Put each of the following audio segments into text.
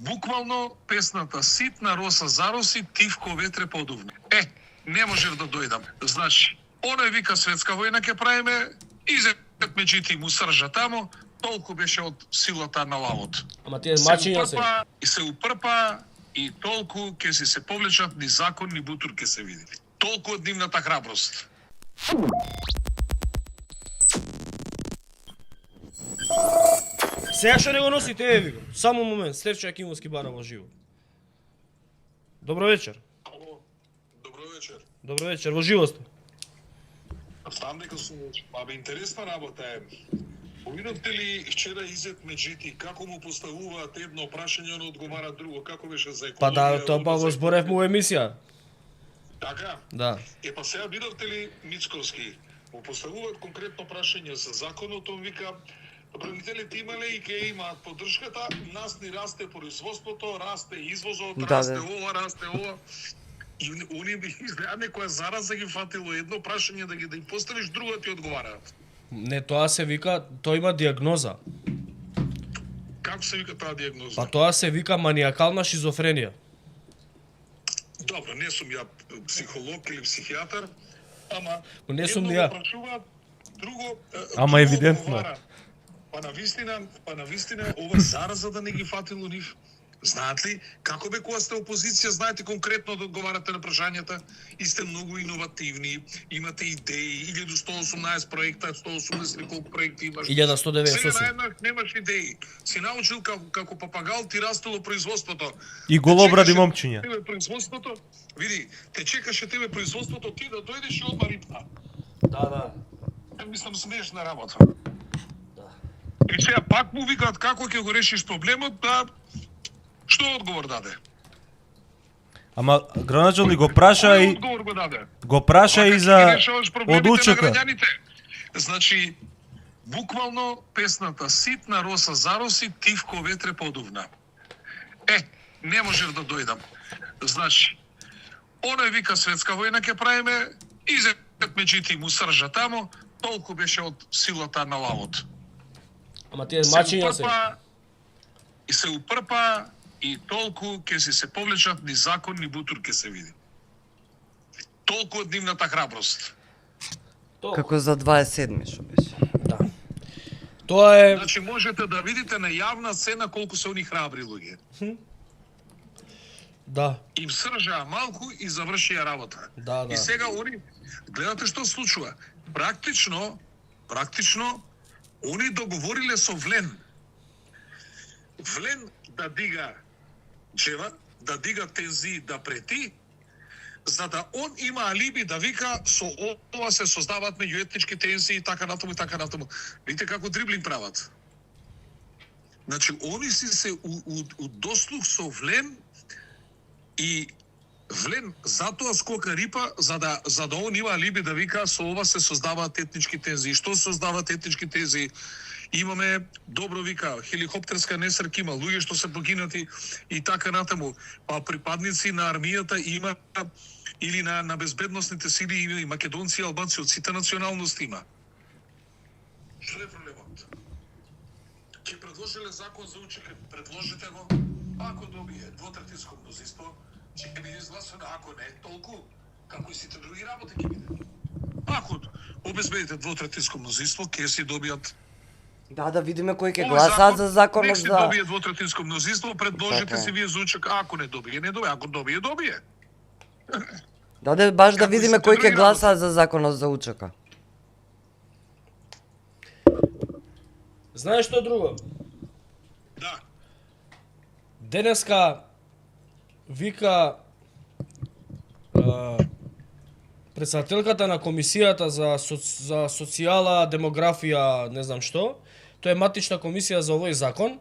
Буквално песната "Ситна роса зароси, тивко ветре подувна". Не можев да дојдам. Значи, оној вика светска војна ќе правиме, изет меѓите му сржа тамо, толку беше од силата на лавот. Ама тие мачиња се. И се упрпа и толку ќе си се повлечат ни закон ни бутур ќе се види. Толку од нивната храброст. Сега што не го носите, еве го. Само момент, Стефчо Јакимовски бара во живо. Добро вечер. Добро вечер. Добро вечер, во живо сте. Знам дека сум, интересна работа е. Повидовте ли вчера Изет Меджити како му поставуваат едно прашање, он одговара друго, како беше за екологија? Па да, тоа па го зборевме во емисија. Така? Да. Па сега видовте ли Мицковски? Му поставуваат конкретно прашање за законот, он вика правителите имале и ќе имаат поддршката, нас ни расте производството, расте извозот, расте ова. И они би изгледа некоја зараза ги фатило едно прашање да им поставиш, друго ти одговараат. Не, тоа се вика, тоа има диагноза. Како се вика таа диагноза? Па тоа се вика маниакална шизофренија. Добро, не сум ја психолог или психијатар, ама Не сум едно ја. го прашуваат, друго Ама евидентно. Па на вистина ова зараза да не ги фатило нив. Знаат ли како бе кога сте опозиција, знаете конкретно да одговарате на прашањата и сте многу иновативни, имате идеи, 1118 проекта, 180 колку проекти имаш. 1198. Сега наеднаш немаш идеи. Си научил како папагал ти растело производството. И голобради момчиња. Тебе производството, види, те чекаше тебе производството, ти да дојдеш и одма рипна. Да. Мислам смешна работа. И сега пак му викаат како ќе го решиш проблемот, да што одговор даде? Ама граначелник го праша Кој и одговор го даде? и за од УЧК. Значи, буквално песната "Ситна роса зароси, тивко ветре подувна". Не можев да дојдам. Значи, оној вика светска војна ќе правиме, изет меѓите му сржа тамо, толку беше од силата на лавот. Ама тие мачиња се. И се упрпа и толку ќе си се повлечат ни закон ни бутур ќе се види. Толку од нивната храброст. Како за 27 што беше. Да. Тоа е... Значи можете да видите на јавна сцена колку се они храбри луѓе. Да. Им сржаа малку и завршија работа. Да. И сега они, гледате што случува. Практично, они договориле со Влен. Влен да дига джева, да дига тензии, да прети, за да он има алиби да вика со ова се создаваат меѓуетнички тензии и така натаму. Видите како дриблинг прават. Значи, они си се удослух со Влен и Влен затоа скока рипа за да он има алиби да вика со ова се создаваат етнички тензии. Што се создаваат етнички тензии? Имаме, добро вика, хеликоптерска несреќа, има луѓе што се погинати и така натаму. Па припадници на армијата има или на безбедносните сили и македонци и албанци од сите националности има. Што е проблемот? Ќе предложиле закон за УЧК, предложите го, ако добие двотретинско мнозинство, ќе биде изгласено, ако не, толку, како и сите други работи ќе биде. Ако обезбедите двотретинско мнозинство, ќе си добијат. Да видиме кој ќе гласаат за законот Нек за... си добие двотретинско мнозинство, предложите Така. си вие за УЧК, ако не добие, не добие, ако добие, добие. Баш да Како видиме сите кој ќе други гласаат за законот за УЧК. Знаеш што друго? Да. Денеска вика председателката на комисијата за социјала, демографија, не знам што, тоа е матична комисија за овој закон.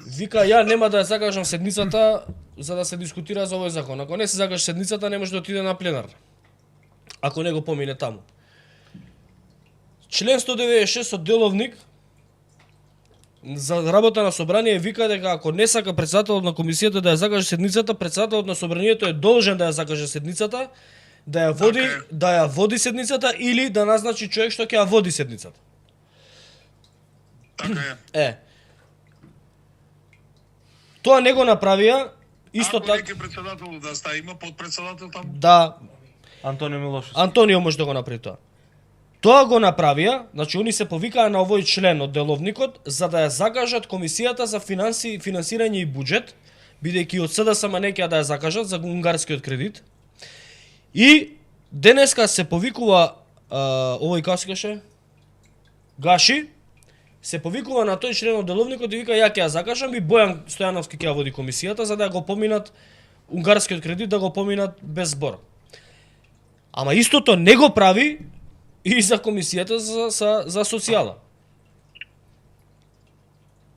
Вика, ја нема да ја закажам седницата за да се дискутира за овој закон. Ако не се закаже седницата, не може да отиде на пленар. Ако не го помине таму. Член 196 од деловник за работа на собрание вика дека ако не сака председателот на комисијата да ја закаже седницата, председателот на собранието е должен да ја закаже седницата, да ја води седницата или да назначи човек што ќе ја води седницата. Така е. Тоа не го направија, исто Ако така неке председател да ста има подпредседател таму. да Антонио Милошевски. Антонио може да го направи тоа. Тоа го направија, значи они се повикаа на овој член од деловникот за да ја закажат комисијата за финансирање и буџет, бидејќи од СДСМ не ќе да ја закажат за унгарскиот кредит. И денеска се повикува овој како се каже? Гаши се повикува на тој член од деловникот и вика ја ќе ја закажам и Бојан Стојановски ќе ја води комисијата за да го поминат унгарскиот кредит, да го поминат без збор. Ама истото не го прави и за комисијата за социјала.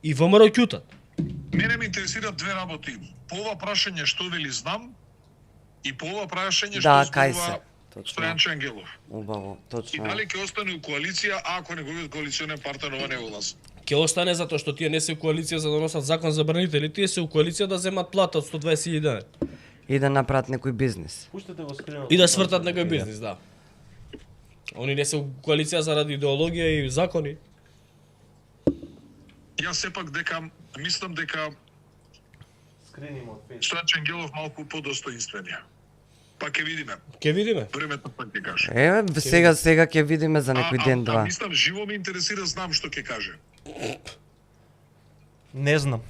И ВМРО ќутат. Мене ме интересираат две работи. По ова прашање што вели знам и по ова прашање Да, што кај зборува се. Точно. Стојан Ангелов. Убаво, И точно. дали ќе остане у коалиција ако неговиот коалиционен партнер ова не го гласа? Ќе остане затоа што тие не се у коалиција за да носат закон за бранители, тие се у коалиција да земат плата од 120.000 денари. И да направат некој бизнис. Пуштете го скринот. И да свртат некој бизнис, да. Они не се у коалиција заради идеологија и закони. Јас сепак мислам дека Скринимо од пејс. Стојан Ангелов малку подостоинствен е. Па ќе видиме. Ќе видиме. Времето пак ќе каже. Еве, сега ќе видиме за некој ден два. Мислам, живо ме интересира, знам што ќе каже. Не знам.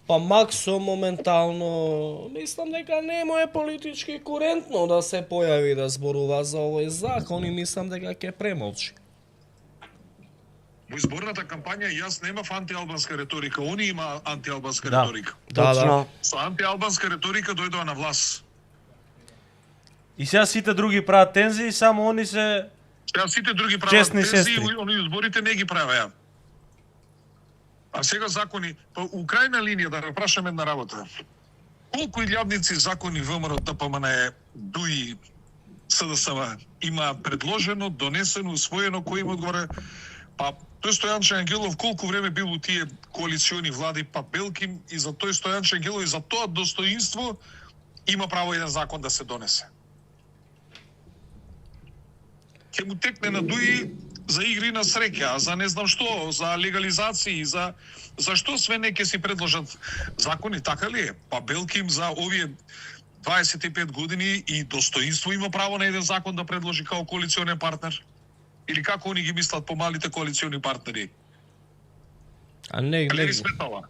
Па Максо моментално мислам дека не му е политички корентно да се појави да зборува за овој закон и мислам дека ќе премолчи. Во изборната кампања јас немав антиалбанска реторика, они има антиалбанска Да. реторика. Точно. Со антиалбанска реторика дојдоа на власт. И сега сите други прават тензии, само они се Сега сите други прават Честни тези, сестри. они изборите не ги правеа. А сега закони, па у крајна линија да прашаме една работа. Колку илјадници закони ВМРО, ТПМН, ДУИ, СДСМ има предложено, донесено, усвоено, кој им одговара? Па тој Стојанче Ангелов колку време бил у тие коалициони влади, па Белким и за тој Стојанче Ангелов и за тоа достоинство има право еден закон да се донесе. Ќе му текне на ДУИ за игри на среќа, за не знам што, за легализации, за што све не ќе си предложат закони, така ли е? Па Белким за овие 25 години и достоинство има право на еден закон да предложи као коалиционен партнер? Или како они ги мислат по малите коалициони партнери? А не, Валери Сметала.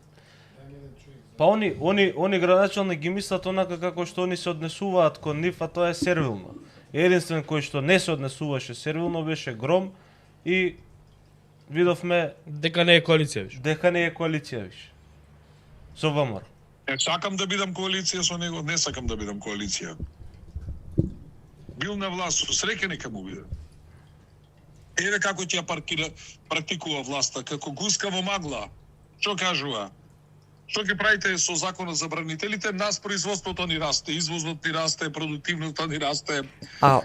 Па они градоначалник ги мислат онака како што они се однесуваат кон нив, а тоа е сервилно. Единствен кој што не се однесуваше сервилно беше Гром и видовме дека не е коалиција више. дека не е коалиција више. Со ВМРО. Сакам да бидам коалиција со него, не сакам да бидам коалиција. Бил на власт, со среќа нека му биде. Еве како ќе ја практикува власта, како гуска во магла. Што кажува? Што ќе правите со законот за бранителите? Нас производството ни расте, извозот ни расте, продуктивноста ни расте. А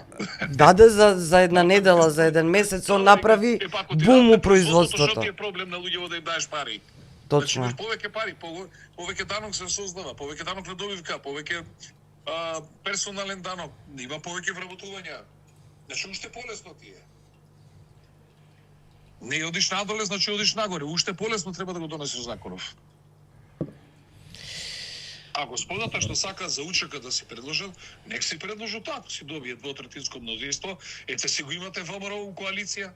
даде за една недела, за еден месец он направи Ако ти бум у расте производството. Што ти е проблем на луѓето да им даеш пари? Точно. Значи, повеќе пари, повеќе данок се создава, повеќе данок на добивка, повеќе персонален данок, има повеќе вработувања. Значи, уште полесно ти е. Не одиш надоле, значи одиш нагоре. Уште полесно треба да го донесеш законов. А господата што сака за УЧК да си предложат, нек си предложат ако си добие двотретинско мнозинство, ете си го имате ВМРО у коалиција.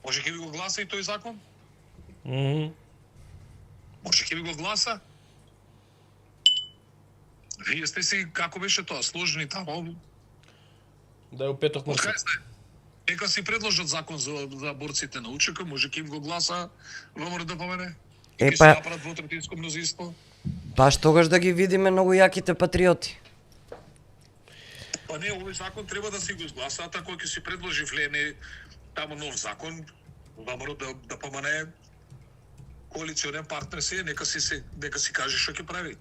Може ќе ви го гласа и тој закон? Може ќе ви го гласа? Вие сте си, како беше тоа, сложни тамо. Да е у петок Од кај месец. сте? Нека си предложат закон за борците на УЧК, може ќе им го гласа ВМРО да помене? Ќе се направат двотретинско мнозинство? Баш тогаш да ги видиме многу јаките патриоти. Па не, овој закон треба да си го изгласаат, ако ќе си предложи влене таму нов закон, ВМРО да помане коалиционен партнер се, нека си каже што ќе прави.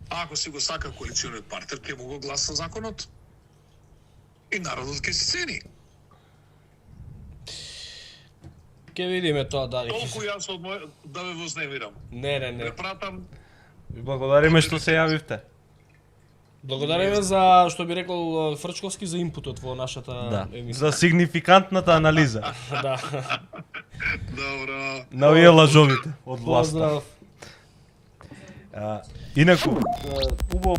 А ако си го сака коалиционен партнер, ќе му го гласа законот. И народот ќе се цени. Ќе видиме тоа дали. Толку јас од мој да ве вознемирам. Не. Не пратам. Ви благодариме што се јавивте. Благодариме за што би рекол Фрчковски за инпутот во нашата Да. емисија. За сигнификантната анализа Да. Добро. на овие лажовите од власта. Поздрав. Инаку, убаво